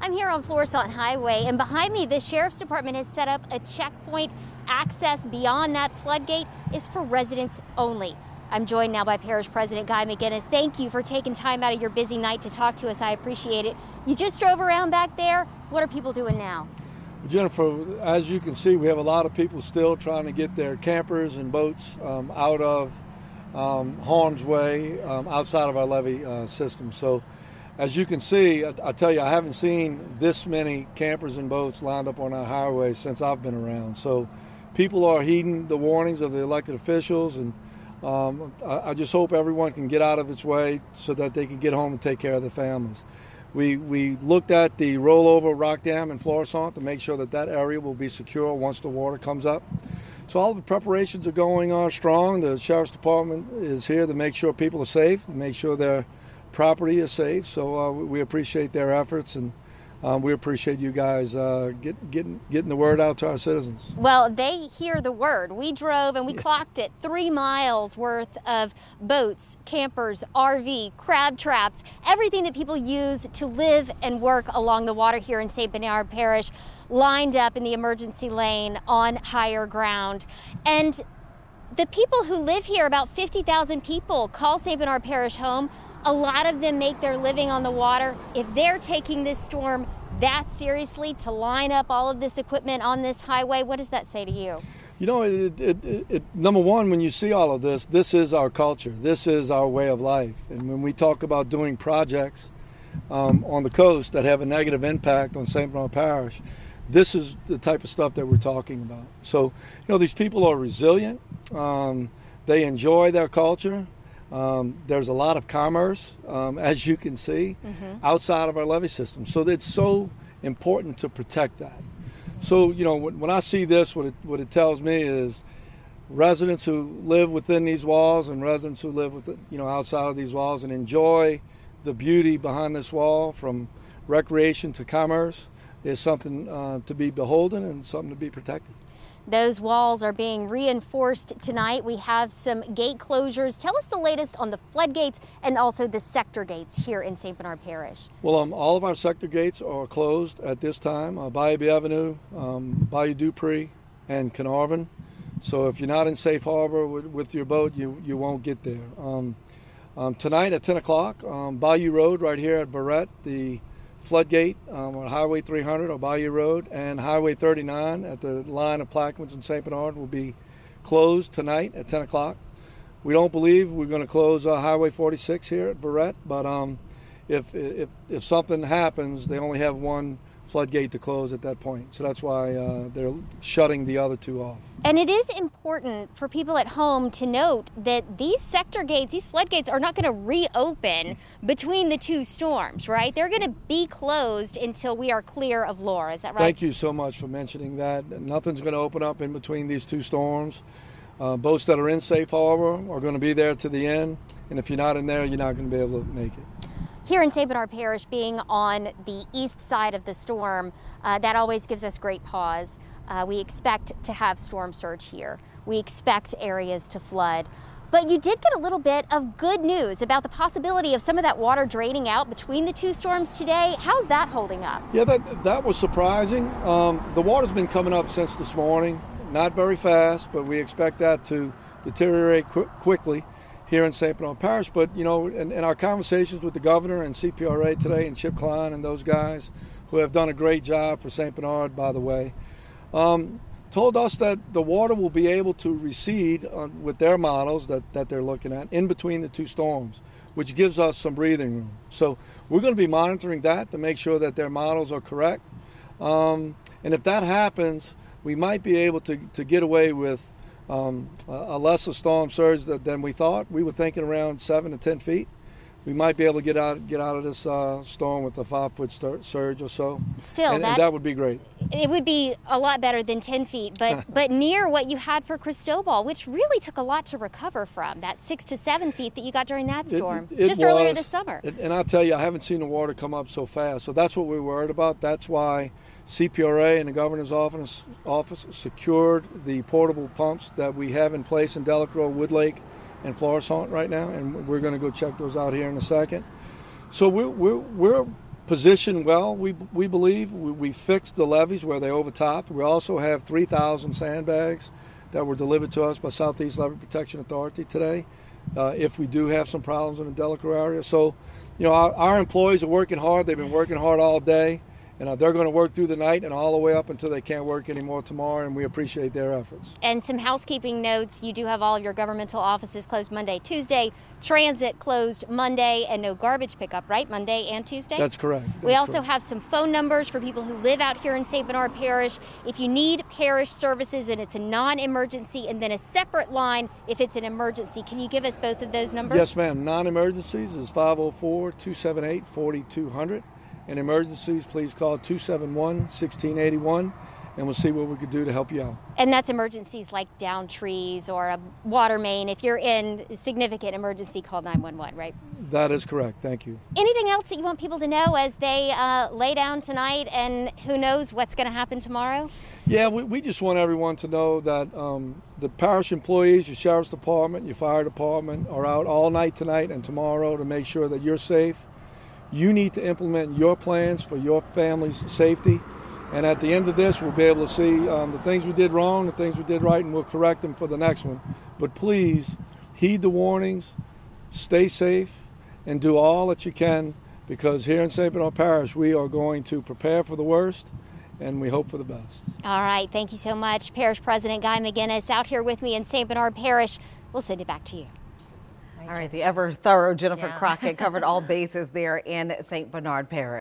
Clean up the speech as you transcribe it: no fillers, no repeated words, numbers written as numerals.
I'm here on Florissant Highway, and behind me, the Sheriff's Department has set up a checkpoint. Access beyond that floodgate is for residents only. I'm joined now by Parish President Guy McGinnis. Thank you for taking time out of your busy night to talk to us. I appreciate it. You just drove around back there. What are people doing now? Jennifer, as you can see, we have a lot of people still trying to get their campers and boats out of harm's way, outside of our levee system. So as you can see, I tell you, I haven't seen this many campers and boats lined up on our highway since I've been around. So people are heeding the warnings of the elected officials, and I just hope everyone can get out of its way so that they can get home and take care of their families. We looked at the rollover rock dam in Florissant to make sure that that area will be secure once the water comes up. So all the preparations are going strong. The Sheriff's Department is here to make sure people are safe, to make sure their property is safe. So we appreciate their efforts, and we appreciate you guys getting the word out to our citizens. Well, they hear the word. We drove and we clocked it. 3 miles worth of boats, campers, RV, crab traps, everything that people use to live and work along the water here in St. Bernard Parish, lined up in the emergency lane on higher ground. And the people who live here, about 50,000 people, call St. Bernard Parish home. A lot of them make their living on the water. If they're taking this storm that seriously, to line up all of this equipment on this highway, what does that say to you? You know, number one, when you see all of this, this is our culture. This is our way of life. And when we talk about doing projects on the coast that have a negative impact on St. Bernard Parish, this is the type of stuff that we're talking about. So, you know, these people are resilient. They enjoy their culture. There's a lot of commerce, as you can see, outside of our levee system. So it's so important to protect that. So, you know, when I see this, what it tells me is residents who live within these walls and residents who live outside of these walls and enjoy the beauty behind this wall, from recreation to commerce, is something to be beholden and something to be protected. Those walls are being reinforced tonight. We have some gate closures. Tell us the latest on the floodgates and also the sector gates here in St. Bernard Parish. Well, all of our sector gates are closed at this time. Bayou Avenue, Bayou Dupree, and Carnarvon. So if you're not in safe harbor with your boat, you won't get there. Tonight at 10 o'clock, Bayou Road right here at Verret, the floodgate on Highway 300 or Bayou Road, and Highway 39 at the line of Plaquemines and St. Bernard will be closed tonight at 10 o'clock. We don't believe we're going to close Highway 46 here at Verret, but if something happens, they only have one floodgate to close at that point. So that's why they're shutting the other two off. And it is important for people at home to note that these sector gates, these floodgates, are not going to reopen between the two storms, right? They're going to be closed until we are clear of Laura. Is that right? Thank you so much for mentioning that. Nothing's going to open up in between these two storms. Boats that are in safe harbor are going to be there to the end. And if you're not in there, you're not going to be able to make it. Here in St. Bernard Parish, being on the east side of the storm, that always gives us great pause. We expect to have storm surge here. We expect areas to flood. But you did get a little bit of good news about the possibility of some of that water draining out between the two storms today. How's that holding up? Yeah, that was surprising. The water's been coming up since this morning. Not very fast, but we expect that to deteriorate quickly here in St. Bernard Parish. But, you know, in our conversations with the governor and CPRA today, and Chip Klein and those guys who have done a great job for St. Bernard, by the way, told us that the water will be able to recede with their models that they're looking at in between the two storms, which gives us some breathing room. So we're going to be monitoring that to make sure that their models are correct. And if that happens, we might be able to get away with a lesser storm surge than we thought. We were thinking around 7 to 10 feet. We might be able to get out of this storm with a 5-foot surge or so. Still, and that would be great. It would be a lot better than 10 feet, but near what you had for Cristobal, which really took a lot to recover from, that 6 to 7 feet that you got during that storm just earlier this summer. And I'll tell you, I haven't seen the water come up so fast. So that's what we're worried about. That's why CPRA and the governor's office secured the portable pumps that we have in place in Delacroix, Woodlake, and Florissant right now, and we're going to go check those out here in a second. So we're positioned well. We believe we fixed the levees where they overtopped. We also have 3,000 sandbags that were delivered to us by Southeast Levee Protection Authority today. If we do have some problems in the Delacroix area, so our employees are working hard. They've been working hard all day. And they're going to work through the night and all the way up until they can't work anymore tomorrow, and we appreciate their efforts. And some housekeeping notes: you do have all of your governmental offices closed Monday, Tuesday, transit closed Monday, and no garbage pickup, right? Monday and Tuesday? That's correct. We also have some phone numbers for people who live out here in St. Bernard Parish. If you need parish services and it's a non-emergency, and then a separate line if it's an emergency, can you give us both of those numbers? Yes, ma'am. Non-emergencies is 504-278-4200. And emergencies, please call 271-1681, and we'll see what we could do to help you out. And that's emergencies like down trees or a water main. If you're in significant emergency, call 911, right? That is correct. Thank you. Anything else that you want people to know as they lay down tonight, and who knows what's going to happen tomorrow? Yeah, we just want everyone to know that the parish employees, your sheriff's department, your fire department are out all night tonight and tomorrow to make sure that you're safe. You need to implement your plans for your family's safety. And at the end of this, we'll be able to see the things we did wrong, the things we did right, and we'll correct them for the next one. But please heed the warnings, stay safe, and do all that you can, because here in St. Bernard Parish, we are going to prepare for the worst, and we hope for the best. All right. Thank you so much. Parish President Guy McGinnis out here with me in St. Bernard Parish. We'll send it back to you. All right, the ever thorough Jennifer Crockett covered all bases there in St. Bernard Parish.